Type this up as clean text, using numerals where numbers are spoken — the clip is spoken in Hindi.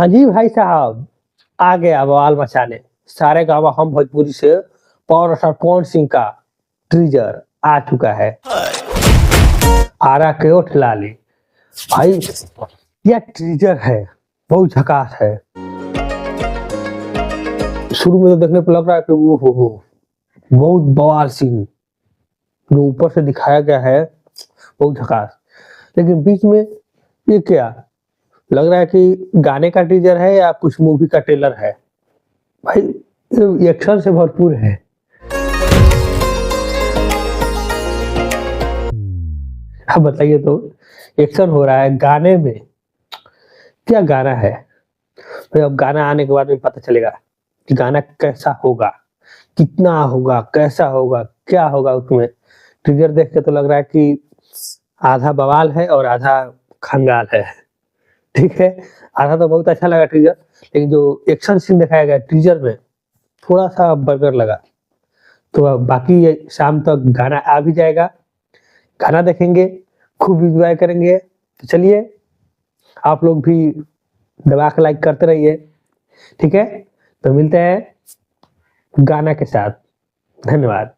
हाँ जी भाई साहब, आ गया बवाल मचाने। सारे गाँव हम भोजपुरी से पावर स्टार पवन सिंह का टीजर आ चुका है। आरा के ओठ लाली भाई, यह टीजर है, बहुत झकास है। शुरू में तो देखने पर लग रहा है कि वो बहुत बवाल सीन जो ऊपर से दिखाया गया है, बहुत झकास। लेकिन बीच में ये क्या लग रहा है कि गाने का टीजर है या कुछ मूवी का ट्रेलर है। भाई ये एक्शन से भरपूर है। अब बताइए तो, एक्शन हो रहा है गाने में, क्या गाना है। भाई अब गाना आने के बाद में पता चलेगा कि गाना कैसा होगा, कितना होगा, कैसा होगा, क्या होगा उसमें। टीजर देख के तो लग रहा है कि आधा बवाल है और आधा खंगाल है। ठीक है, आधा तो बहुत अच्छा लगा टीजर, लेकिन जो एक्शन सीन दिखाया गया टीजर में थोड़ा सा बर्गर लगा। तो अब बाकी ये शाम तक गाना आ भी जाएगा, गाना देखेंगे, खूब इंजॉय करेंगे। तो चलिए, आप लोग भी दबा के लाइक करते रहिए। ठीक है, तो मिलते हैं गाना के साथ। धन्यवाद।